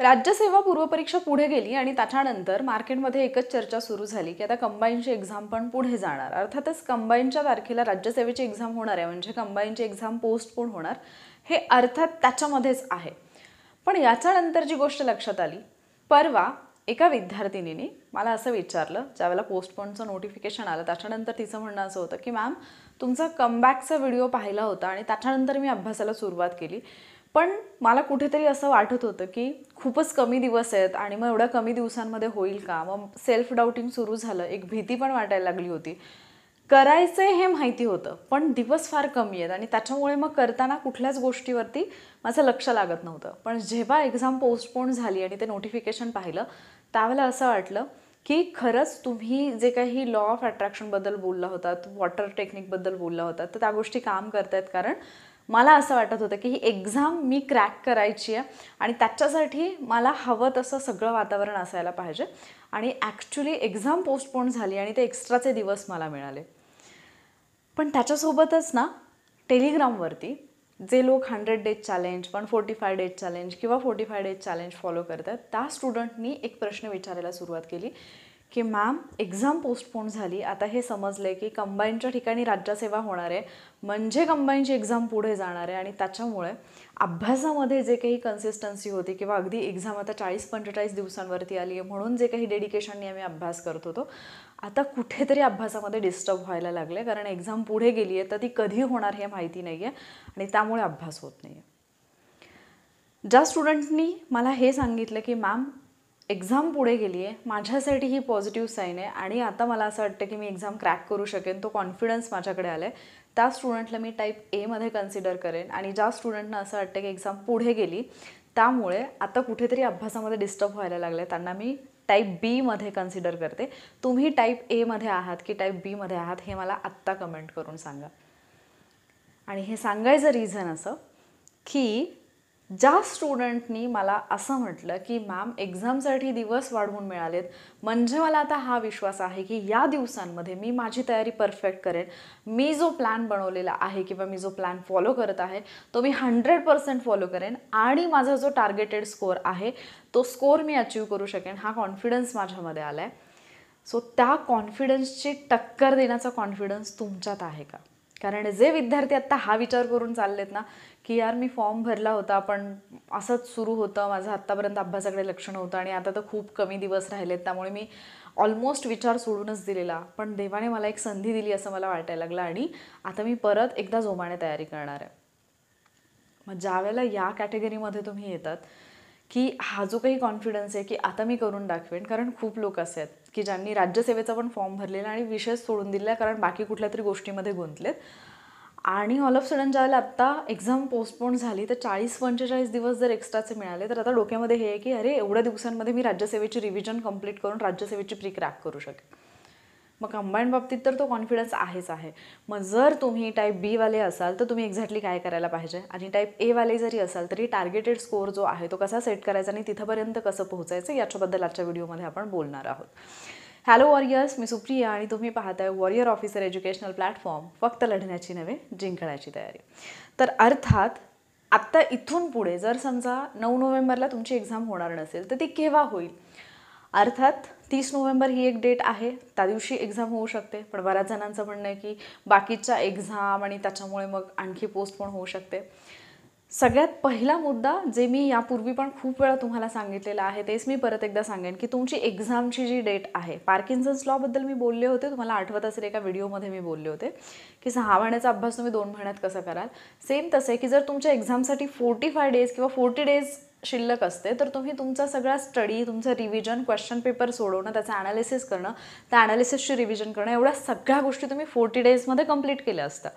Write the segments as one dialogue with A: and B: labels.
A: राज्यसेवा पूर्वपरीक्षा पुढे गेली आणि त्याच्यानंतर मार्केटमध्ये एकच चर्चा सुरू झाली की आता कंबाईनची एक्झाम पण पुढे जाणार. अर्थातच कंबाईनच्या तारखेला राज्यसेवेची एक्झाम होणार आहे, म्हणजे कंबाईनची एक्झाम पोस्टपोन होणार, हे अर्थात त्याच्यामध्येच आहे. पण याच्यानंतर जी गोष्ट लक्षात आली, परवा एका विद्यार्थिनीने मला असं विचारलं, ज्यावेळेला पोस्टपोनचं नोटिफिकेशन आलं त्याच्यानंतर तिचं म्हणणं असं होतं की मॅम, तुमचा कमबॅकचा व्हिडिओ पाहिला होता आणि त्याच्यानंतर मी अभ्यासाला सुरुवात केली, पण मला कुठेतरी असं वाटत होतं की खूपच कमी दिवस आहेत आणि मग एवढ्या कमी दिवसांमध्ये होईल का. मग सेल्फ डाऊटिंग सुरू झालं, एक भीती पण वाटायला लागली होती. करायचं हे माहिती होतं पण दिवस फार कमी आहेत आणि त्याच्यामुळे मग करताना कुठल्याच गोष्टीवरती माझं लक्ष लागत नव्हतं. पण जेव्हा एक्झाम पोस्टपोन झाली आणि ते नोटिफिकेशन पाहिलं त्यावेळेला असं वाटलं की खरंच तुम्ही जे काही लॉ ऑफ अट्रॅक्शनबद्दल बोलला होतात, वॉटर टेक्निकबद्दल बोलला होतात, तर त्या गोष्टी काम करत आहेत. कारण मला असं वाटत होतं की ही एक्झाम मी क्रॅक करायची आहे आणि त्याच्यासाठी मला हवं तसं सगळं वातावरण असायला पाहिजे. आणि ॲक्च्युली एक्झाम पोस्टपोन झाली आणि ते एक्स्ट्राचे दिवस मला मिळाले. पण त्याच्यासोबतच ना, टेलिग्रामवरती जे लोक 100 डेज चॅलेंज, 145 डेज चॅलेंज किंवा 45 डेज चॅलेंज फॉलो करतात, त्या स्टुडंटनी एक प्रश्न विचारायला सुरुवात केली की मॅम, एक्झाम पोस्टपोन झाली, आता हे समजलं की कंबाईनच्या ठिकाणी राज्यसेवा होणार आहे, म्हणजे कंबाईनची एक्झाम पुढे जाणार आहे आणि त्याच्यामुळे अभ्यासामध्ये जे काही कन्सिस्टन्सी होती किंवा अगदी एक्झाम आता 40-45 दिवसांवरती आली आहे म्हणून जे काही डेडिकेशननी आम्ही अभ्यास करत होतो, आता कुठेतरी अभ्यासामध्ये डिस्टर्ब व्हायला लागले. कारण एक्झाम पुढे गेली आहे तर ती कधी होणार हे माहिती नाही आहे आणि त्यामुळे अभ्यास होत नाही आहे. ज्या स्टुडंटनी मला हे सांगितलं की मॅम, एक्झाम पुढे गेली आहे, माझ्यासाठी ही पॉझिटिव्ह साईन आहे आणि आता मला असं वाटतं की मी एक्झाम क्रॅक करू शकेन, तो कॉन्फिडन्स माझ्याकडे आला आहे, त्या स्टुडंटला मी टाईप एमध्ये कन्सिडर करेन. आणि ज्या स्टुडंटना असं वाटतं की एक्झाम पुढे गेली त्यामुळे आता कुठेतरी अभ्यासामध्ये डिस्टर्ब व्हायला लागले, त्यांना मी टाईप बीमध्ये कन्सिडर करते. तुम्ही टाईप एमध्ये आहात की टाईप बीमध्ये आहात हे मला आत्ता कमेंट करून सांगा. आणि हे सांगायचं रिझन असं की ज्या स्टुडंटनी मला असं म्हटलं की मॅम, एक्झामसाठी दिवस वाढवून मिळालेत, म्हणजे मला आता हा विश्वास आहे की या दिवसांमध्ये मी माझी तयारी परफेक्ट करेन, मी जो प्लॅन बनवलेला आहे किंवा मी जो प्लॅन फॉलो करत आहे तो मी 100% फॉलो करेन आणि माझा जो टार्गेटेड स्कोअर आहे तो स्कोअर मी अचीव करू शकेन, हा कॉन्फिडन्स माझ्यामध्ये आला आहे. सो त्या कॉन्फिडन्सची टक्कर देण्याचा कॉन्फिडन्स तुमच्यात आहे का? कारण जे विद्यार्थी आत्ता हा विचार करून चाललेत ना की यार, मी फॉर्म भरला होता पण असंच सुरू होतं, माझं आत्तापर्यंत अभ्यासाकडे लक्ष नव्हतं आणि आता तर खूप कमी दिवस राहिलेत त्यामुळे मी ऑलमोस्ट विचार सोडूनच दिलेला, पण देवाने मला एक संधी दिली असं मला वाटायला लागलं आणि आता मी परत एकदा जोमाने तयारी करणार आहे. मग ज्या वेळेला या कॅटेगरीमध्ये तुम्ही येतात की हा जो काही कॉन्फिडन्स आहे की आता मी करून दाखवेन, कारण खूप लोक असे आहेत की ज्यांनी राज्यसेवेचा पण फॉर्म भरलेला आणि विषय सोडून दिला कारण बाकी कुठल्या तरी गोष्टीमध्ये गुंतलेत. आणि ऑल ऑफ सडन ज्यावेळेला आत्ता एक्झाम पोस्टपोन झाली तर 40-45 दिवस जर एक्स्ट्राचे मिळाले तर आता डोक्यामध्ये हे आहे की अरे, एवढ्या दिवसांमध्ये मी राज्यसेवेची रिव्हिजन कंप्लीट करून राज्यसेवेची प्री क्रॅक करू शकेन. मग कंबाईंड बाबतीत तर तो कॉन्फिडन्स आहेच आहे. मग जर तुम्ही टाईप बीवाले असाल तर तुम्ही एक्झॅक्टली काय करायला पाहिजे, आणि टाईप एवाले जरी असाल तरी टार्गेटेड स्कोअर जो आहे तो कसा सेट करायचा आणि तिथंपर्यंत कसं पोहोचायचं याच्याबद्दल आजच्या व्हिडिओमध्ये आपण बोलणार आहोत. हॅलो वॉरियर्स, मी सुप्रिया आणि तुम्ही पाहताय वॉरियर ऑफिसर एज्युकेशनल प्लॅटफॉर्म, फक्त लढण्याची नव्हे, जिंकण्याची तयारी. तर अर्थात आत्ता इथून पुढे जर समजा 9 नोव्हेंबरला तुमची एक्झाम होणार नसेल तर ती केव्हा होईल? अर्थात 30 नोव्हेंबर ही एक डेट आहे, त्या दिवशी एक्झाम होऊ शकते, पण बऱ्याच जणांचं म्हणणं आहे की बाकीच्या एक्झाम आणि त्याच्यामुळे मग आणखी पोस्टपोन होऊ शकते. सगळ्यात पहिला मुद्दा जे मी यापूर्वी पण खूप वेळा तुम्हाला सांगितलेलं आहे तेच मी परत एकदा सांगेन की तुमची एक्झामची जी डेट आहे, पार्किन्सन्स लॉबद्दल मी बोलले होते, तुम्हाला आठवत असेल एका व्हिडिओमध्ये मी बोलले होते की 6 महिन्याचा अभ्यास तुम्ही 2 महिन्यात कसं कराल. सेम तसे की जर तुमच्या एक्झामसाठी 45 डेज किंवा 40 डेज शिल्लक असते तर तुम्ही तुमचा सगळा स्टडी, तुमचं रिव्हिजन, क्वेश्चन पेपर सोडवणं, त्याचं ॲनालिसिस करणं, त्या ॲनालिसिसची रिव्हिजन करणं, एवढ्या सगळ्या गोष्टी तुम्ही 40 डेजमध्ये कंप्लीट केल्या असतात.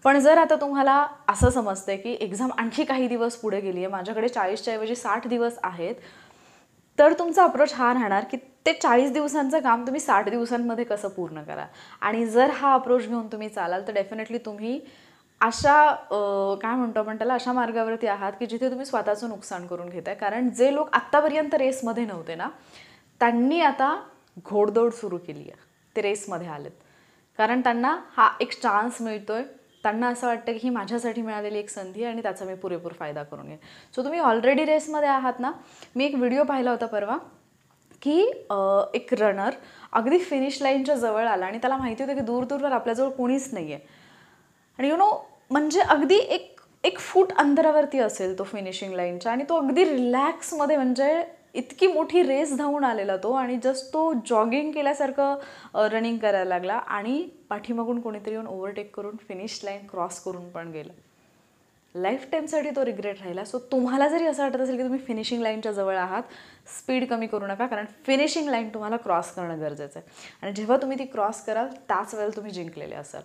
A: पण जर आता तुम्हाला असं समजतंय की एक्झाम आणखी काही दिवस पुढे गेली आहे, माझ्याकडे 40च्या ऐवजी 60 दिवस आहेत, तर तुमचा अप्रोच हा राहणार की ते 40 दिवसांचं काम तुम्ही 60 दिवसांमध्ये कसं पूर्ण करा. आणि जर हा अप्रोच घेऊन तुम्ही चालाल तर डेफिनेटली तुम्ही अशा काय म्हणतो आपण त्याला, अशा मार्गावरती आहात की जिथे तुम्ही स्वतःचं नुकसान करून घेताय. कारण जे लोक आत्तापर्यंत रेसमध्ये नव्हते ना, त्यांनी आता घोडदौड सुरू केली आहे, ते रेसमध्ये आलेत. कारण त्यांना हा एक चान्स मिळतोय त्यांना असं वाटतं की ही माझ्यासाठी मिळालेली एक संधी आणि त्याचा मी पुरेपूर फायदा करून घेईन. सो तुम्ही ऑलरेडी रेसमध्ये आहात ना. मी एक व्हिडिओ पाहिला होता परवा की एक रनर अगदी फिनिश लाईनच्या जवळ आला आणि त्याला माहिती होतं की दूरवर आपल्याजवळ कोणीच नाही आहे आणि म्हणजे अगदी एक फूट अंतरावरती असेल तो फिनिशिंग लाईनच्या आणि तो अगदी रिलॅक्समध्ये म्हणजे इतकी मोठी रेस धावून आलेला तो आणि जस्ट तो जॉगिंग केल्यासारखं रनिंग करायला लागला आणि पाठीमागून कोणीतरी येऊन ओव्हरटेक करून फिनिश लाईन क्रॉस करून पण गेलं. लाईफ टाईमसाठी तो रिग्रेट राहिला. सो तुम्हाला जरी असं वाटत असेल की तुम्ही फिनिशिंग लाईनच्या जवळ आहात, स्पीड कमी करू नका, कारण फिनिशिंग लाईन तुम्हाला क्रॉस करणं गरजेचं आहे आणि जेव्हा तुम्ही ती क्रॉस कराल त्याच वेळेला तुम्ही जिंकलेले असाल.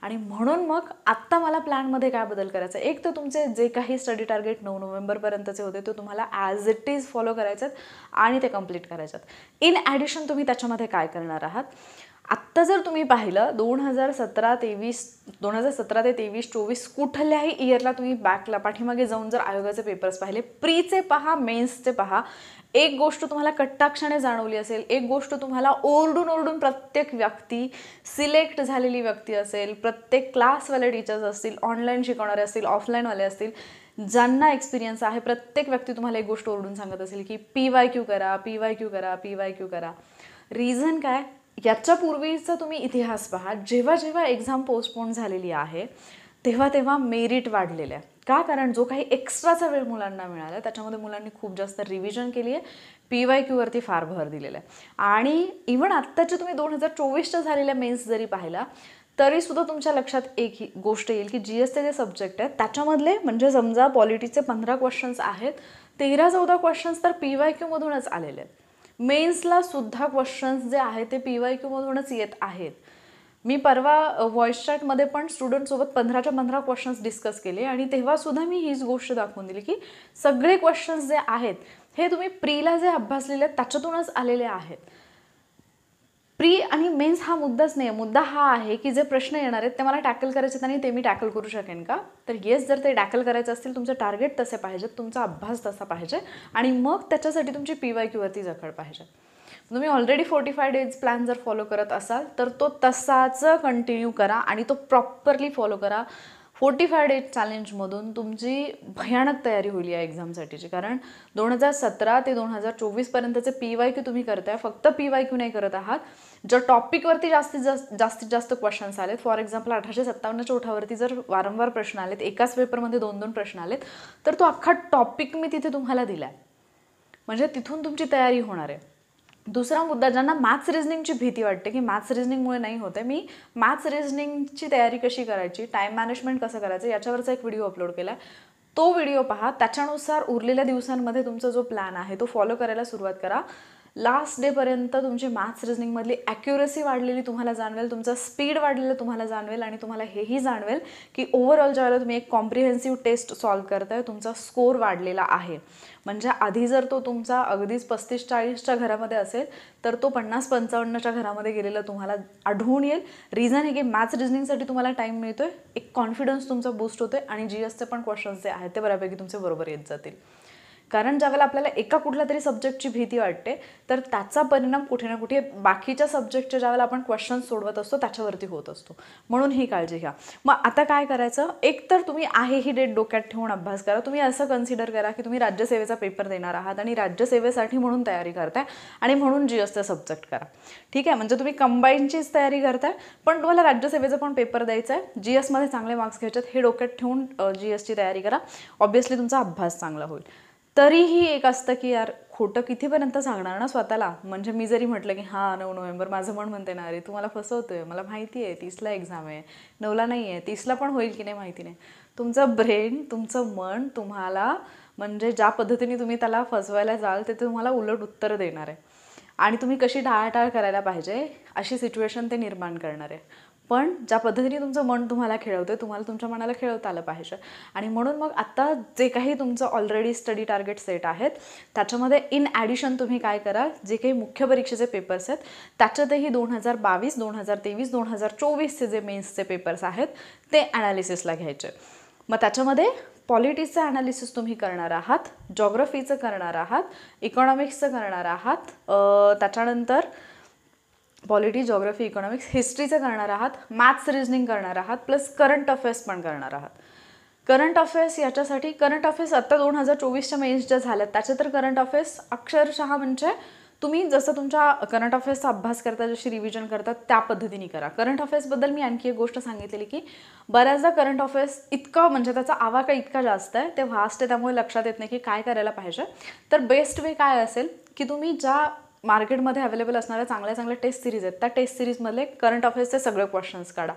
A: आणि म्हणून मग आत्ता मला प्लॅनमध्ये काय बदल करायचा, एक तर तुमचे जे काही स्टडी टार्गेट 9 नोव्हेंबरपर्यंतचे होते ते तुम्हाला ॲज इट इज फॉलो करायचे आणि ते कंप्लीट करायचे. इन ॲडिशन तुम्ही त्याच्यामध्ये काय करणार आहात, आत्ता जर तुम्ही पाहिलं 2017 ते 23, 24 कुठल्याही इयरला तुम्ही बॅकला पाठीमागे जाऊन जर आयोगाचे पेपर्स पाहिले, प्रीचे पहा, मेन्सचे पहा, एक गोष्ट तुम्हाला कटाक्षाने जाणवली असेल, एक गोष्ट तुम्हाला ओरडून प्रत्येक व्यक्ती, सिलेक्ट झालेली व्यक्ती असेल, प्रत्येक क्लासवाले टीचर्स असतील, ऑनलाईन शिकवणारे असतील, ऑफलाईनवाले असतील, ज्यांना एक्सपिरियन्स आहे, प्रत्येक व्यक्ती तुम्हाला एक गोष्ट ओरडून सांगत असेल की PYQ करा, PYQ करा, PYQ करा. रिझन काय, याच्यापूर्वीचा तुम्ही इतिहास पहा, जेव्हा एक्झाम पोस्टपोन झालेली आहे तेव्हा मेरिट वाढलेलं आहे. का, कारण जो काही एक्स्ट्राचा वेळ मुलांना मिळाला त्याच्यामध्ये मुलांनी खूप जास्त रिव्हिजन केली आहे, PYQवरती फार भर दिलेला आहे. आणि इव्हन आत्ताच्या तुम्ही 2024च्या झालेल्या मेन्स जरी पाहिला तरीसुद्धा तुमच्या लक्षात एक गोष्ट येईल की GSचे जे सब्जेक्ट आहेत त्याच्यामधले, म्हणजे समजा पॉलिटिक्सचे 15 क्वेश्चन्स आहेत, 13-14 क्वेश्चन्स तर PYQमधूनच आलेले आहेत. मेन्सला सुद्धा क्वेश्चन्स जे आहेत ते PYQमधूनच येत आहेत. मी परवा व्हॉइस चॅटमध्ये पण स्टुडंटसोबत 15च्या 15 क्वेश्चन्स डिस्कस केले आणि तेव्हासुद्धा मी हीच गोष्ट दाखवून दिली की सगळे क्वेश्चन्स जे आहेत हे तुम्ही प्रीला जे अभ्यासलेले आहेत त्याच्यातूनच आलेले आहेत. प्री आणि मेन्स हा मुद्दाच नाही आहे. मुद्दा हा आहे की जे प्रश्न येणार आहेत ते मला टॅकल करायचे आहेत आणि ते मी टॅकल करू शकेन का, तर येस, जर ते टॅकल करायचे असतील तुमचे टार्गेट तसे पाहिजेत, तुमचा अभ्यास तसा पाहिजे आणि मग त्याच्यासाठी तुमची PYQवरती जखड पाहिजे. तुम्ही ऑलरेडी 45 डेज प्लॅन जर फॉलो करत असाल तर तो तसाच कंटिन्यू करा आणि तो प्रॉपरली फॉलो करा. 45 डेज चॅलेंजमधून तुमची भयानक तयारी होईल या एक्झामसाठीची, कारण 2017 ते 2024पर्यंतचे PYQ तुम्ही करताय, फक्त PYQ नाही करत आहात. ज्या टॉपिकवरती जास्तीत जास्त क्वेश्चन्स आलेत, फॉर एक्झाम्पल 1857च्या उठावरती जर वारंवार प्रश्न आलेत, एकाच पेपरमध्ये 2-2 प्रश्न आलेत, तर तो अख्खा टॉपिक मी तिथे तुम्हाला दिला आहे, म्हणजे तिथून तुमची तयारी होणार आहे. दुसरा मुद्दा, ज्यांना मॅथ्स रिझनिंगची भीती वाटते की मॅथ्स रिझनिंगमुळे नाही होते, मी मॅथ्स रिझनिंगची तयारी कशी करायची, टाईम मॅनेजमेंट कसं करायचं याच्यावरचा एक व्हिडिओ अपलोड केला आहे, तो व्हिडिओ पहा. त्याच्यानुसार उरलेल्या दिवसांमध्ये तुमचा जो प्लॅन आहे तो फॉलो करायला सुरुवात करा. लास्ट डेपर्यंत तुमची मॅथ्स रिझनिंगमधली ॲक्युरसी वाढलेली तुम्हाला जाणवेल, तुमचा स्पीड वाढलेलं तुम्हाला जाणवेल आणि तुम्हाला हेही जाणवेल की ओव्हरऑल ज्यावेळेला तुम्ही एक कॉम्प्रिहेन्सिव्ह टेस्ट सॉल्व्ह करताय तुमचा स्कोर वाढलेला आहे. म्हणजे आधी जर तो तुमचा अगदीच 35-40च्या घरामध्ये असेल तर तो 50-55च्या घरामध्ये गेलेला तुम्हाला आढळून येईल. रिझन आहे की मॅथ्स रिझनिंगसाठी तुम्हाला टाईम मिळतोय, एक कॉन्फिडन्स तुमचा बूस्ट होतोय आणि GSचे पण क्वेश्चन्स जे आहेत ते बऱ्यापैकी तुमचे बरोबर येत जातील. कारण ज्यावेळेला आपल्याला एका कुठल्या तरी सब्जेक्टची भीती वाटते तर त्याचा परिणाम कुठे ना कुठे बाकीच्या सब्जेक्टच्या ज्यावेळेला आपण क्वेश्चन सोडवत असतो त्याच्यावरती होत असतो, म्हणून ही काळजी घ्या. मग आता काय करायचं, एक तर तुम्ही आहे ही डेट डोक्यात ठेवून अभ्यास करा. तुम्ही असं कन्सिडर करा की तुम्ही राज्यसेवेचा पेपर देणार आहात आणि राज्यसेवेसाठी म्हणून तयारी करताय आणि म्हणून GSचा सब्जेक्ट करा. ठीक आहे, म्हणजे तुम्ही कंबाईनचीच तयारी करताय पण तुम्हाला राज्यसेवेचा पण पेपर द्यायचा आहे, GSमध्ये चांगले मार्क्स घ्यायचे आहेत, हे डोक्यात ठेवून GSची तयारी करा. ऑब्व्हियसली तुमचा अभ्यास चांगला होईल. तरीही एक असतं की यार खोटं कितीपर्यंत सांगणार ना स्वतःला, म्हणजे मी जरी म्हटलं की 9 नोव्हेंबर, माझं मन म्हणते ना अरे तू मला फसवतोय, मला माहिती आहे 30ला एक्झाम आहे, 9ला नाही आहे, 30ला पण होईल की नाही माहिती नाही. तुमचं ब्रेन, तुमचं मन तुम्हाला म्हणजे ज्या पद्धतीने तुम्ही त्याला फसवायला जाल ते तुम्हाला उलट उत्तर देणार आहे आणि तुम्ही कशी टाळाटाळ करायला पाहिजे अशी सिच्युएशन ते निर्माण करणार आहे. पण ज्या पद्धतीने तुमचं मन तुम्हाला खेळवतं तुम्हाला तुमच्या मनाला खेळवता आलं पाहिजे. आणि म्हणून मग आत्ता जे काही तुमचं ऑलरेडी स्टडी टार्गेट सेट आहेत त्याच्यामध्ये इन ॲडिशन तुम्ही काय करा, जे काही मुख्य परीक्षेचे पेपर्स आहेत त्याच्यातही 2022, 2023, 2024चे जे मेन्सचे पेपर्स आहेत ते ॲनालिसिसला घ्यायचे. मग त्याच्यामध्ये पॉलिटिक्सचं ॲनालिसिस तुम्ही करणार आहात, जॉग्रफीचं करणार आहात, इकॉनॉमिक्सचं करणार आहात, त्याच्यानंतर पॉलिटी, जिओग्राफी, इकॉनॉमिक्स, हिस्ट्रीचं करणार आहात, मॅथ्स रिजनिंग करणार आहात, प्लस करंट अफेअर्स पण करणार आहात. करंट अफेअर्स याच्यासाठी, करंट अफेअर्स आत्ता 2024च्या मेन्स ज्या झाल्यात त्याच्या तर करंट अफेअर्स अक्षरशः म्हणजे तुम्ही जसं तुमच्या करंट अफेअर्सचा अभ्यास करता, जशी रिव्हिजन करतात त्या पद्धतीने करा. करंट अफेअर्सबद्दल मी आणखी एक गोष्ट सांगितलेली की बऱ्याचदा करंट अफेअर्स इतका म्हणजे त्याचा आवाका इतका जास्त आहे, ते व्हास्ट आहे, त्यामुळे लक्षात येत नाही की काय करायला पाहिजे. तर बेस्ट वे काय असेल की तुम्ही ज्या मार्केटमध्ये अवेलेबल असणाऱ्या चांगल्या चांगल्या टेस्ट सिरीज आहेत त्या टेस्ट सिरीजमधले करंट अफेअर्सचे सगळे क्वेश्चन्स काढा.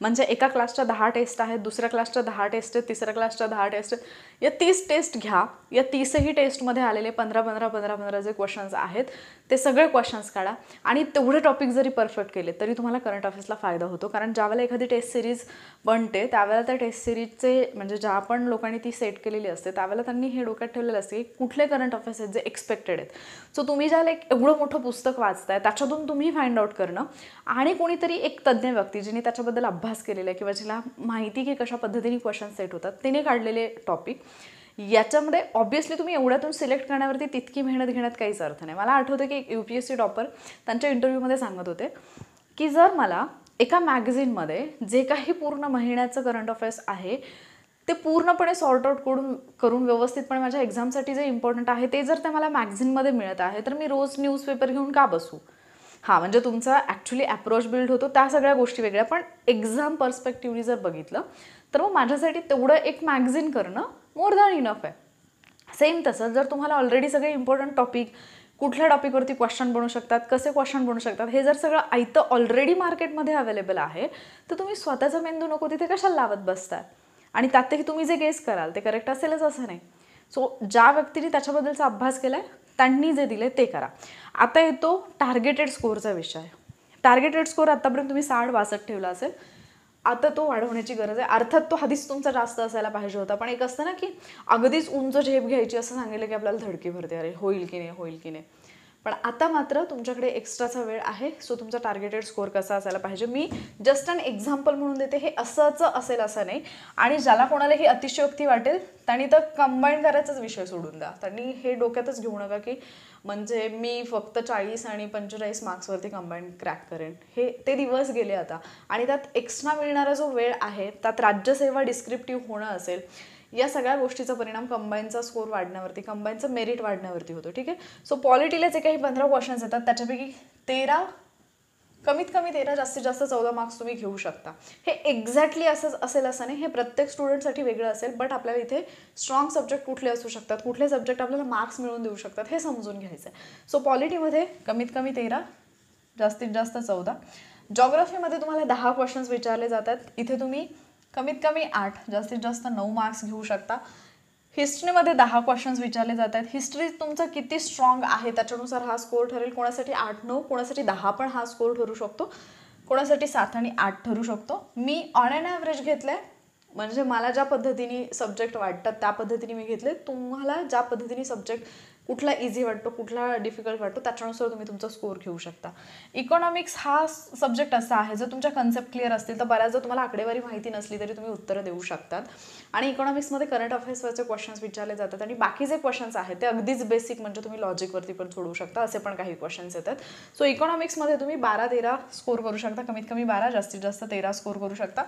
A: म्हणजे एका क्लासच्या 10 टेस्ट आहेत, दुसऱ्या क्लासच्या 10 टेस्ट आहेत, तिसऱ्या क्लासच्या 10 टेस्ट आहेत, या 30 टेस्ट घ्या. या 30ही टेस्टमध्ये आलेले 15 जे क्वेश्चन्स आहेत ते सगळे क्वेश्चन्स काढा आणि तेवढे टॉपिक जरी परफेक्ट केले तरी तुम्हाला करंट अफेअर्सला फायदा होतो. कारण ज्यावेळेला एखादी टेस्ट सिरीज बनते त्यावेळेला त्या टेस्ट सिरीजचे म्हणजे ज्या पण लोकांनी ती सेट केलेली असते त्यावेळेला त्यांनी हे डोक्यात ठेवलेलं असते की कुठले करंट अफेअर्स आहेत जे एक्सपेक्टेड आहेत. सो तुम्ही ज्याला एक एवढं मोठं पुस्तक वाचताय त्याच्यातून तुम्ही फाइंड आउट करणं आणि कोणीतरी एक तज्ज्ञ व्यक्ती जिने त्याच्याबद्दल अभ्यास केलेला आहे किंवा जिला माहिती की कशा पद्धतीने क्वेश्चन सेट होतात तिने काढलेले टॉपिक, याच्यामध्ये ऑब्व्हियसली तुम्ही एवढ्यातून सिलेक्ट करण्यावरती तितकी मेहनत घेण्यात काहीच अर्थ नाही. मला आठवतं की एक UPSC टॉपर त्यांच्या इंटरव्ह्यूमध्ये सांगत होते की जर मला एका मॅगझिनमध्ये जे काही पूर्ण महिन्याचं करंट अफेअर्स आहे ते पूर्णपणे सॉर्ट आउट करून व्यवस्थितपणे माझ्या एक्झामसाठी जे इम्पॉर्टंट आहे ते जर ते मला मॅगझिनमध्ये मिळत आहे तर मी रोज न्यूजपेपर घेऊन का बसू. हां, म्हणजे तुमचा ॲक्च्युली अप्रोच बिल्ड होतो, त्या सगळ्या गोष्टी वेगळ्या, पण एक्झाम पर्स्पेक्टिव्हनी जर बघितलं तर मग माझ्यासाठी तेवढं एक मॅगझिन करणं मोर दॅन इनफ आहे. सेम तसं जर तुम्हाला ऑलरेडी सगळे इम्पॉर्टंट टॉपिक, कुठल्या टॉपिकवरती क्वेश्चन बनू शकतात, कसे क्वेश्चन बनू शकतात, हे जर सगळं आयतं ऑलरेडी मार्केटमध्ये अवेलेबल आहे तर तुम्ही स्वतःचा मेंदू नको तिथे कशाला लावत बसताय. आणि त्यातही तुम्ही जे गेस कराल ते करेक्ट असेलच असं नाही. सो ज्या व्यक्तीने त्याच्याबद्दलचा अभ्यास केला आहे त्यांनी जे दिले ते करा. आता येतो टार्गेटेड स्कोअरचा विषय. टार्गेटेड स्कोअर आत्तापर्यंत तुम्ही 60-62 ठेवला असेल, आता तो वाढवण्याची गरज आहे. अर्थात तो आधीच तुमचा जास्त असायला पाहिजे होता, पण एक असतं ना की अगदीच उंच झेप घ्यायची असं सांगितलं की आपल्याला धडकी भरते, अरे होईल की नाही. पण आता मात्र तुमच्याकडे एक्स्ट्राचा वेळ आहे. सो तुमचा टार्गेटेड स्कोअर कसा असायला पाहिजे, मी जस्ट अन एक्झाम्पल म्हणून देते. हे असंच असेल असं नाही, आणि ज्याला कोणाला ही अतिशयोक्ती वाटेल त्यांनी तर कंबाईन करायचाच विषय सोडून द्या. त्यांनी हे डोक्यातच घेऊ नका की म्हणजे मी फक्त 40 आणि 45 मार्क्सवरती कंबाईन क्रॅक करेन. ते दिवस गेले आता. आणि त्यात एक्स्ट्रा मिळणारा जो वेळ आहे त्यात राज्यसेवा डिस्क्रिप्टिव्ह होणं असेल, या सगळ्या गोष्टीचा परिणाम कंबाईनचा स्कोअर वाढण्यावरती, कंबाईनचं मेरिट वाढण्यावरती होतो. ठीक आहे. सो पॉलिटीला जे काही 15 क्वेश्चन्स येतात त्याच्यापैकी 13, कमीत कमी 13, जास्तीत जास्त 14 मार्क्स तुम्ही घेऊ शकता. हे एक्झॅक्टली असंच असेल असं नाही, हे प्रत्येक स्टुडंटसाठी वेगळं असेल. बट आपल्याला इथे स्ट्रॉंग सब्जेक्ट कुठले असू शकतात, कुठले सब्जेक्ट आपल्याला मार्क्स मिळवून देऊ शकतात हे समजून घ्यायचं आहे. सो पॉलिटीमध्ये कमीत कमी 13, जास्तीत जास्त 14. जिओग्राफीमध्ये तुम्हाला 10 क्वेश्चन्स विचारले जातात, इथे तुम्ही कमीत कमी 8, जास्तीत जास्त 9 मार्क्स घेऊ शकता. हिस्ट्रीमध्ये 10 क्वेश्चन्स विचारले जात आहेत. हिस्ट्री तुमचं किती स्ट्रॉंग आहे त्याच्यानुसार हा स्कोअर ठरेल. कोणासाठी 8-9, कोणासाठी 10 पण हा स्कोअर ठरू शकतो, कोणासाठी 7 आणि 8 ठरू शकतो. मी ऑन अँड ॲव्हरेज घेतलं आहे, म्हणजे मला ज्या पद्धतीने सब्जेक्ट वाटतात त्या पद्धतीने मी घेतले. तुम्हाला ज्या पद्धतीने सब्जेक्ट कुठला इझी वाटतो, कुठला डिफिकल्ट वाटतो त्याच्यानुसार तुम्ही तुमचा स्कोअर घेऊ शकता. इकॉनॉमिक्स हा सब्जेक्ट असा आहे जर तुमच्या कन्सेप्ट क्लिअर असतील तर बऱ्याचदा तुम्हाला आकडेवारी माहिती नसली तरी तुम्ही उत्तरं देऊ शकतात. आणि इकॉनॉमिक्समध्ये करंट अफेअर्सवरचे क्वेश्चन्स विचारले जातात आणि बाकी जे क्वेश्चन्स आहेत ते अगदीच बेसिक, म्हणजे तुम्ही लॉजिकवरती पण सोडवू शकता, असे पण काही क्वेश्चन्स येतात. सो इकॉनॉमिक्समध्ये तुम्ही 12-13 स्कोअर करू शकता, कमीत कमी 12, जास्तीत जास्त 13 स्कोअर करू शकता.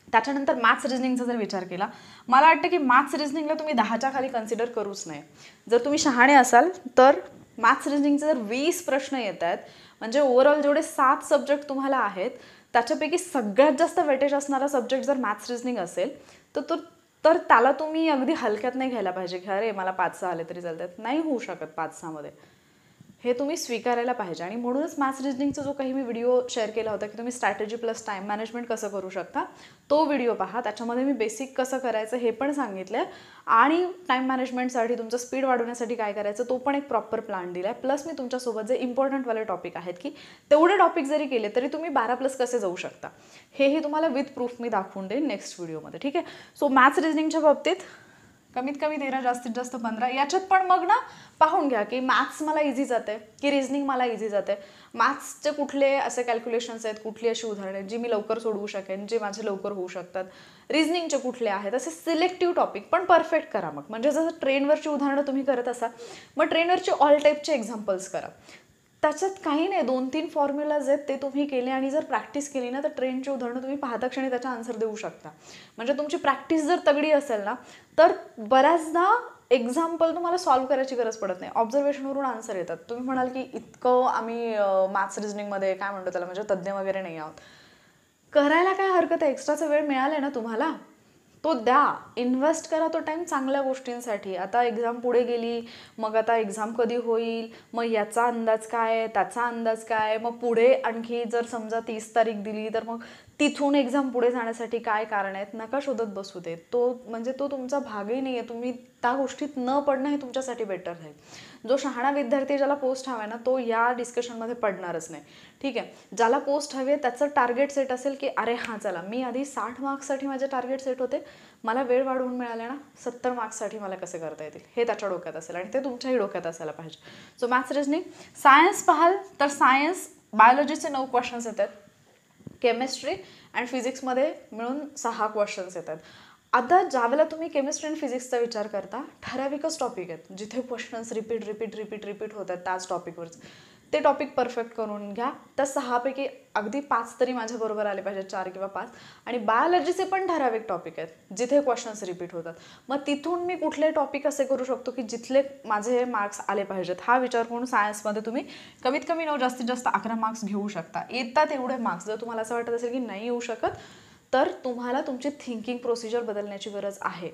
A: त्याच्यानंतर मॅथ्स रिजनिंगचा जर विचार केला, मला वाटतं की मॅथ्स रिजनिंगला तुम्ही 10च्या खाली कन्सिडर करूच नाही. जर तुम्ही शहाणे असाल तर मॅथ्स रिजनिंगचे जर 20 प्रश्न येत आहेत, म्हणजे ओव्हरऑल जेवढे 7 सब्जेक्ट तुम्हाला आहेत त्याच्यापैकी सगळ्यात जास्त वेटेज असणारा सब्जेक्ट जर मॅथ्स रिजनिंग असेल तर त्याला तुम्ही अगदी हलक्यात नाही घ्यायला पाहिजे की अरे मला 5-6 आले तरी चालतात. नाही होऊ शकत 5-6 मध्ये, हे तुम्ही स्वीकारायला पाहिजे. आणि म्हणूनच मॅथ्स रिजनिंगचा जो काही मी व्हिडिओ शेअर केला होता की तुम्ही स्ट्रॅटेजी प्लस टाईम मॅनेजमेंट कसं करू शकता, तो व्हिडिओ पहा. त्याच्यामध्ये मी बेसिक कसं करायचं हे पण सांगितलं आहे आणि टाईम मॅनेजमेंटसाठी तुमचं स्पीड वाढवण्यासाठी काय करायचं तो पण एक प्रॉपर प्लॅन दिला आहे. प्लस मी तुमच्यासोबत जे इम्पॉर्टंटवाले टॉपिक आहेत की तेवढे टॉपिक जरी केले तरी तुम्ही 12+ कसे जाऊ शकता हेही तुम्हाला विथ प्रूफ मी दाखवून देईन नेक्स्ट व्हिडिओमध्ये. ठीक आहे. सो मॅथ्स रिजनिंगच्या बाबतीत कमीत कमी 13, जास्तीत जास्त 15. याच्यात पण मग ना पाहून घ्या की मॅथ्स मला इझी जाते की रिजनिंग मला इझी जाते, मॅथ्सचे कुठले असे कॅल्क्युलेशन्स आहेत, कुठली अशी उदाहरणे आहेत जी मी लवकर सोडवू शकेन, जे माझे लवकर होऊ शकतात, रिजनिंगचे कुठले आहेत, असे सिलेक्टिव्ह टॉपिक पण परफेक्ट करा. मग म्हणजे जसं ट्रेनवरची उदाहरणं तुम्ही करत असाल मग ट्रेनवरची ऑल टाईपचे एक्झाम्पल्स करा. त्याच्यात काही नाही, 2-3 फॉर्म्युलाज आहेत, ते तुम्ही केले आणि जर प्रॅक्टिस केली ना तर ट्रेनची उदाहरणं तुम्ही पाहता क्षणी त्याचा आन्सर देऊ शकता. म्हणजे तुमची प्रॅक्टिस जर तगडी असेल ना तर बऱ्याचदा एक्झाम्पल तुम्हाला सॉल्व्ह करायची गरज पडत नाही, ऑब्झर्वेशनवरून आन्सर येतात. तुम्ही म्हणाल की इतकं आम्ही मॅथ्स रिझनिंगमध्ये काय म्हणतो त्याला म्हणजे तज्ज्ञ वगैरे नाही आहोत. करायला काय हरकत आहे, एक्स्ट्राचा वेळ मिळाला ना तुम्हाला तो द्या, इन्व्हेस्ट करा तो टाईम चांगल्या गोष्टींसाठी. आता एक्झाम पुढे गेली, मग आता एक्झाम कधी होईल, मग याचा अंदाज काय, त्याचा अंदाज काय, मग पुढे आणखी जर समजा 30 तारीख दिली तर मग तिथून एक्झाम पुढे जाण्यासाठी काय कारण आहेत, नका शोधत बसू देत. तो तुमचा भागही नाही आहे, तुम्ही त्या गोष्टीत न पडणं हे तुमच्यासाठी बेटर राहील. जो शहाणा विद्यार्थी ज्याला पोस्ट हवा आहे ना तो या डिस्कशनमध्ये पडणारच नाही. ठीक आहे, ज्याला पोस्ट हवे त्याचं टार्गेट सेट असेल की अरे हां चला मी आधी 60 मार्क्ससाठी माझे टार्गेट सेट होते, मला वेळ वाढवून मिळाले ना 70 मार्क्ससाठी मला कसे करता येतील हे त्याच्या डोक्यात असेल आणि ते तुमच्याही डोक्यात असायला पाहिजे. So maths reasoning. सायन्स पाहाल तर सायन्स बायोलॉजीचे 9 क्वेश्चन्स येतात, केमिस्ट्री अँड फिजिक्समध्ये मिळून 6 क्वेश्चन्स येतात. आता ज्यावेळेला तुम्ही केमिस्ट्री आणि फिजिक्सचा विचार करता ठराविकच टॉपिक आहेत जिथे क्वेश्चन्स रिपीट होतात त्याच टॉपिकवरच, ते टॉपिक परफेक्ट करून घ्या. त्या 6 पैकी अगदी 5 तरी माझ्या बरोबर आले पाहिजेत, 4 किंवा 5. आणि बायोलॉजीचे पण ठराविक टॉपिक आहेत जिथे क्वेश्चन्स रिपीट होतात. मग तिथून मी कुठले टॉपिक असे करू शकतो की जिथले माझे मार्क्स आले पाहिजेत हा विचार करून सायन्समध्ये तुम्ही कमीत कमी जास्तीत जास्त 11 मार्क्स घेऊ शकता. येतात एवढे मार्क्स. जर तुम्हाला असं वाटत असेल की नाही येऊ शकत तर तुम्हाला तुमची थिंकिंग प्रोसिजर बदलण्याची गरज आहे,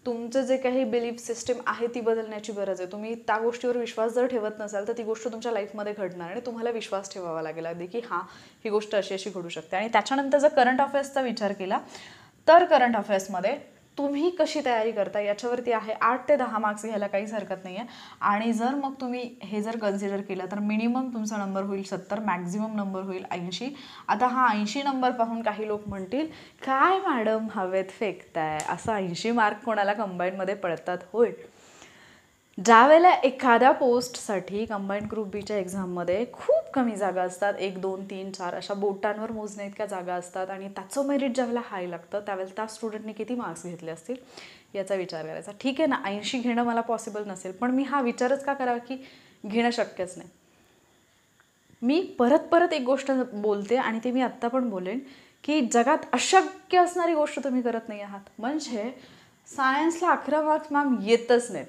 A: तुमचं जे काही बिलीफ सिस्टीम आहे ती बदलण्याची गरज आहे. तुम्ही त्या गोष्टीवर विश्वास जर ठेवत नसाल तर ती गोष्ट तुमच्या लाईफमध्ये घडणार आणि तुम्हाला विश्वास ठेवावा लागेल अगदी की हां ही गोष्ट अशी अशी घडू शकते. आणि त्याच्यानंतर जर करंट अफेअर्सचा विचार केला तर करंट अफेअर्समध्ये तुम्ही कशी तयारी करता याच्यावरती आहे. 8 ते 10 मार्क्स घ्यायला काहीच हरकत नाही आहे. आणि जर मग तुम्ही हे जर कन्सिडर केलं तर मिनिमम तुमचा नंबर होईल 70, मॅक्झिमम नंबर होईल 80. आता हा 80 नंबर पाहून काही लोक म्हणतील काय मॅडम हवेत फेकताय, असं 80 मार्क कोणाला कंबाईनमध्ये पडतात. होय, ज्यावेळेला एखाद्या पोस्टसाठी कंबाईंड ग्रुप बीच्या एक्झाममध्ये खूप कमी जागा असतात, 1, 2, 3, 4 अशा बोटांवर मोजण्या इतक्या जागा असतात आणि त्याचं मेरिट ज्यावेळेला हाय लागतं त्यावेळेला त्या स्टुडंटनी किती मार्क्स घेतले असतील याचा विचार करायचा. ठीक आहे ना, 80 घेणं मला पॉसिबल नसेल पण मी हा विचारच का करावा की घेणं शक्यच नाही. मी परत एक गोष्ट बोलते आणि ते मी आत्ता पण बोलेन की जगात अशक्य असणारी गोष्ट तुम्ही करत नाही आहात. म्हणजे सायन्सला 11 मार्क्स मॅम येतच नाहीत.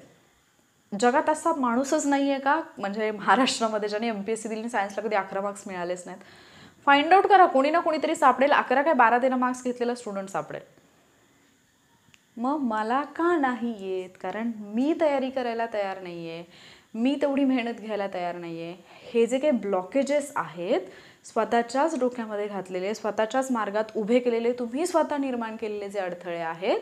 A: जगात असा माणूसच नाही आहे का म्हणजे महाराष्ट्रामध्ये ज्याने MPSC दिली सायन्सला कधी 11 मार्क्स मिळालेच नाहीत. फाइंड आउट करा, कोणी ना कोणीतरी सापडेल. 11 काय 12-13 मार्क्स घेतलेला स्टुडंट सापडेल. मग मला का नाही येत, कारण मी तयारी करायला तयार नाही आहे, मी तेवढी मेहनत घ्यायला तयार नाही आहे. हे जे काही ब्लॉकेजेस आहेत स्वतःच्याच डोक्यामध्ये घातलेले, स्वतःच्याच मार्गात उभे केलेले, तुम्ही स्वतः निर्माण केलेले जे अडथळे आहेत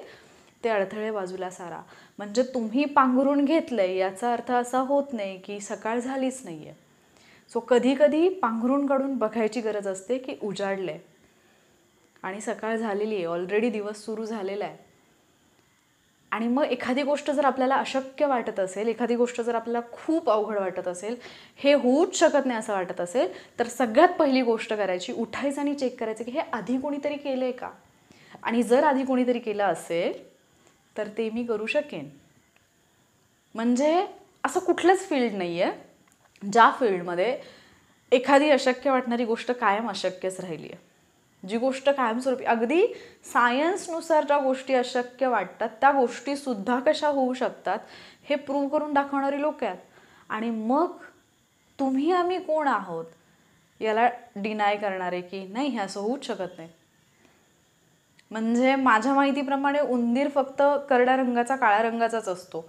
A: ते अडथळे बाजूला सारा. म्हणजे तुम्ही पांघरून घेतलंय याचा अर्थ असा होत नाही की सकाळ झालीच नाही आहे. सो कधी कधी पांघरून काढून बघायची गरज असते की उजाडलंय आणि सकाळ झालेली आहे, ऑलरेडी दिवस सुरू झालेला आहे. आणि मग एखादी गोष्ट जर आपल्याला अशक्य वाटत असेल, एखादी गोष्ट जर आपल्याला खूप अवघड वाटत असेल, हे होऊच शकत नाही असं वाटत असेल तर सगळ्यात पहिली गोष्ट करायची, उठायचं आणि चेक करायचं की हे आधी कोणीतरी केलं आहे का. आणि जर आधी कोणीतरी केलं असेल तर ते मी करू शकेन. म्हणजे असं कुठलंच फील्ड नाही आहे ज्या फील्डमध्ये एखादी अशक्य वाटणारी गोष्ट कायम अशक्यच राहिली आहे. जी गोष्ट कायमस्वरूपी, अगदी सायन्सनुसार ज्या गोष्टी अशक्य वाटतात त्या गोष्टीसुद्धा कशा होऊ शकतात हे प्रूव्ह करून दाखवणारी लोक आहेत. आणि मग तुम्ही आम्ही कोण आहोत याला डिनाय करणारे की नाही हे असं होऊच शकत नाही. म्हणजे माझ्या माहितीप्रमाणे उंदीर फक्त करड्या रंगाचा काळ्या रंगाचाच असतो,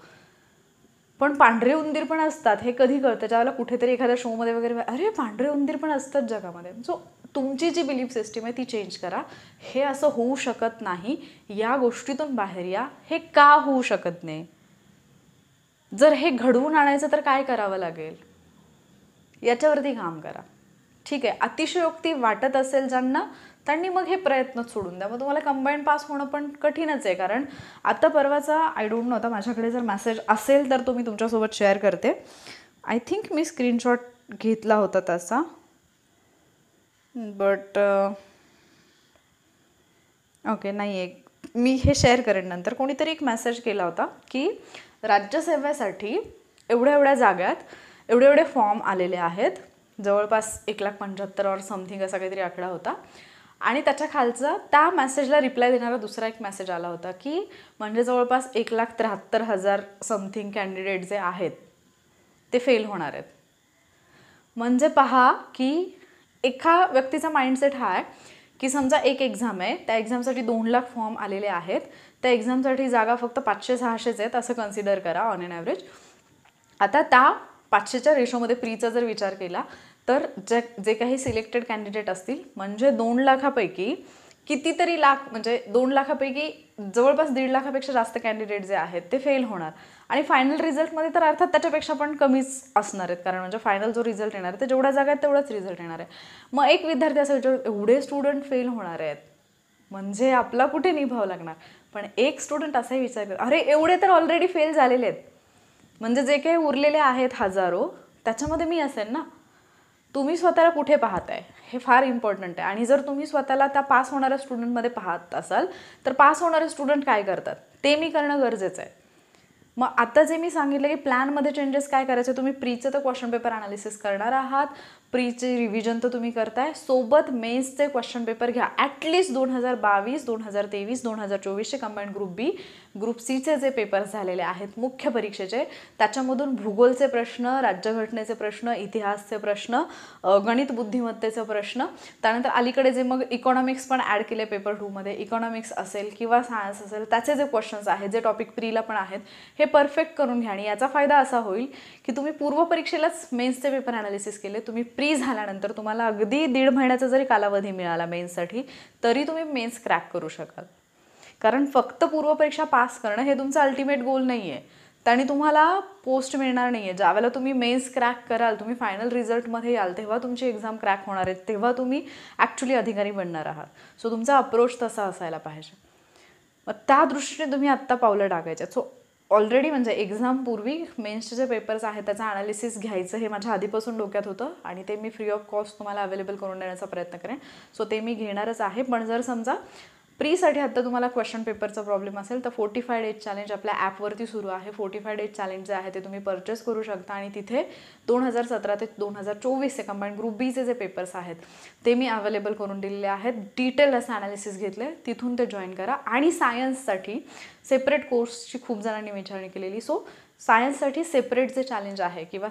A: पण पांढरे उंदीर पण असतात. हे कधी कळतं ज्यावेळेला कुठेतरी एखाद्या शोमध्ये वगैरे अरे पांढरे उंदीर पण असतात जगामध्ये. सो तुमची जी बिलीफ सिस्टीम आहे ती चेंज करा. हे असं होऊ शकत नाही या गोष्टीतून बाहेर या. हे का होऊ शकत नाही, जर हे घडवून आणायचं तर काय करावं लागेल याच्यावरती काम करा. ठीक आहे, अतिशयोक्ती वाटत असेल ज्यांना त्यांनी मग हे प्रयत्नच सोडून द्या. मग तुम्हाला कंबाईंड पास होणं पण कठीणच आहे. कारण आता परवाचा आय डोंट नो, आता माझ्याकडे जर मेसेज असेल तर तो मी तुमच्यासोबत शेअर करते. आय थिंक मी स्क्रीनशॉट घेतला होता त्याचा, बट ओके नाही आहे, मी हे शेअर करेन नंतर. कोणीतरी एक मेसेज केला होता की राज्यसेवेसाठी एवढ्या जागात एवढे फॉर्म आलेले आहेत जवळपास 1,75,000 और समथिंग असा काहीतरी आकडा होता. आणि त्याच्या खालचा त्या मेसेजला रिप्लाय देणारा दुसरा एक मेसेज आला होता की म्हणजे जवळपास 1,73,000 समथिंग कॅन्डिडेट जे आहेत ते फेल होणार आहेत. म्हणजे पहा की एका व्यक्तीचा माइंडसेट हा आहे की समजा एक एक्झाम आहे, त्या एक्झामसाठी 2,00,000 फॉर्म आलेले आहेत, त्या एक्झामसाठी जागा फक्त 500-600 आहेत असं कन्सिडर करा ऑन एन ॲव्हरेज. आता त्या 500च्या रेशोमध्ये प्रीचा जर विचार केला तर जे काही सिलेक्टेड कॅन्डिडेट असतील म्हणजे 2,00,000पैकी कितीतरी लाख म्हणजे 2,00,000पैकी जवळपास 1,50,000पेक्षा जास्त कॅन्डिडेट जे आहेत ते फेल होणार. आणि फायनल रिझल्टमध्ये तर अर्थात त्याच्यापेक्षा पण कमीच असणार आहेत, कारण म्हणजे फायनल जो रिझल्ट येणार आहे ते जेवढ्या जागा आहेत तेवढाच रिझल्ट येणार आहे. मग एक विद्यार्थी असं विचार, एवढे स्टुडंट फेल होणार आहेत म्हणजे आपला कुठे निभाव लागणार. पण एक स्टुडंट असाही विचार करतो, अरे एवढे तर ऑलरेडी फेल झालेले आहेत, म्हणजे जे काही उरलेले आहेत हजारो त्याच्यामध्ये मी असेल ना. तुम्ही स्वतःला कुठे पाहताय हे फार इम्पॉर्टंट आहे. आणि जर तुम्ही स्वतःला त्या पास होणाऱ्या स्टुडंटमध्ये पाहत असाल तर पास होणारे स्टुडंट काय करतात ते मी करणं गरजेचं आहे. मग आता जे मी सांगितलं की प्लॅनमध्ये चेंजेस काय करायचे, तुम्ही प्रीचं तर क्वेश्चन पेपर अनालिसिस करणार आहात, प्रीचे रिव्हिजन तर तुम्ही करताय, सोबत मेन्सचे क्वेश्चन पेपर घ्या. ॲटलिस्ट 2022, 2023, 2024चे कंबाईंड ग्रुप बी, ग्रुप सीचे जे पेपर्स झालेले आहेत मुख्य परीक्षेचे, त्याच्यामधून भूगोलचे प्रश्न, राज्यघटनेचे प्रश्न, इतिहासचे प्रश्न, गणित बुद्धिमत्तेचे प्रश्न, त्यानंतर अलीकडे जे मग इकॉनॉमिक्स पण ॲड केले पेपर 2मध्ये, इकॉनॉमिक्स असेल किंवा सायन्स असेल त्याचे जे क्वेश्चन्स आहेत जे टॉपिक प्रीला पण आहेत हे परफेक्ट करून घ्या. आणि याचा फायदा असा होईल की तुम्ही पूर्वपरीक्षेलाच मेन्सचे पेपर अनालिसिस केले, तुम्ही प्री झाल्यानंतर तुम्हाला अगदी 1.5 महिन्याचा जरी कालावधी मिळाला मेन्ससाठी तरी तुम्ही मेन्स क्रॅक करू शकाल. कारण फक्त पूर्वपरीक्षा पास करणं हे तुमचं अल्टिमेट गोल नाही आहे, त्याने तुम्हाला पोस्ट मिळणार नाही आहे. ज्यावेळेला तुम्ही मेन्स क्रॅक कराल, तुम्ही फायनल रिझल्टमध्ये याल तेव्हा तुमची एक्झाम क्रॅक होणार आहे, तेव्हा तुम्ही ॲक्च्युली अधिकारी बनणार आहात. सो तुमचा अप्रोच तसा असायला पाहिजे. मग त्या दृष्टीने तुम्ही आत्ता पावलं टाकायचे. सो ऑलरेडी म्हणजे एक्झामपूर्वी मेन्सचे जे पेपर्स आहेत त्याचा ॲनालिसिस घ्यायचं हे माझ्या आधीपासून डोक्यात होतं आणि ते मी फ्री ऑफ कॉस्ट तुम्हाला अवेलेबल करून देण्याचा प्रयत्न करेन. सो ते मी घेणारच आहे. पण जर समजा प्रीसाठी आत्ता तुम्हाला क्वेश्चन पेपरचा प्रॉब्लेम असेल तर 45 डेज चॅलेंज आपल्या ॲपवरती सुरू आहे. 45 डेज चॅलेंज जे आहे ते तुम्ही परचेस करू शकता आणि तिथे 2017 ते 2024चे कंबाईंड ग्रुप बीचे जे पेपर्स आहेत ते मी अवेलेबल करून दिलेले आहेत. डिटेल असं ॲनालिसिस घेतलं, तिथून ते जॉईन करा. आणि सायन्ससाठी सेपरेट कोर्सची खूप जणांनी विचारणी केलेली. सो सायन्ससाठी सेपरेट जे चॅलेंज आहे किंवा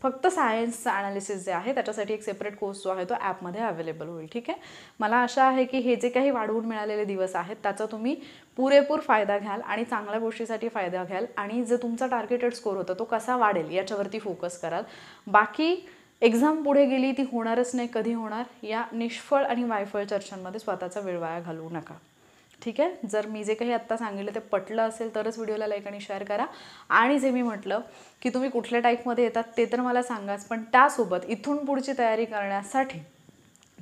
A: फक्त सायन्सचं ॲनालिसिस जे आहे त्याच्यासाठी एक सेपरेट कोर्स जो आहे तो ॲपमध्ये अवेलेबल होईल. ठीक आहे. मला आशा आहे की हे जे काही वाढवून मिळालेले दिवस आहेत त्याचा तुम्ही पुरेपूर फायदा घ्याल आणि चांगल्या गोष्टीसाठी फायदा घ्याल आणि जे तुमचा टार्गेटेड स्कोर होता तो कसा वाढेल याच्यावरती फोकस कराल. बाकी एक्झाम पुढे गेली ती होणारच नाही, कधी होणार या निष्फळ आणि वायफळ चर्चांमध्ये स्वतःचा वेळ वाया घालवू नका. ठीक आहे. जर मी जे काही आत्ता सांगितलं ते पटलं असेल तरच व्हिडिओला लाईक आणि शेअर करा. आणि जे मी म्हटलं की तुम्ही कुठल्या टाईपमध्ये येतात ते तर मला सांगाच, पण त्यासोबत इथून पुढची तयारी करण्यासाठी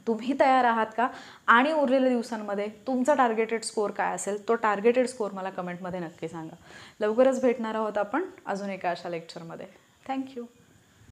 A: तुम्ही तयार आहात का आणि उरलेल्या दिवसांमध्ये तुमचा टार्गेटेड स्कोअर काय असेल तो टार्गेटेड स्कोअर मला कमेंटमध्ये नक्की सांगा. लवकरच भेटणार आहोत आपण अजून एका अशा लेक्चरमध्ये. थँक्यू.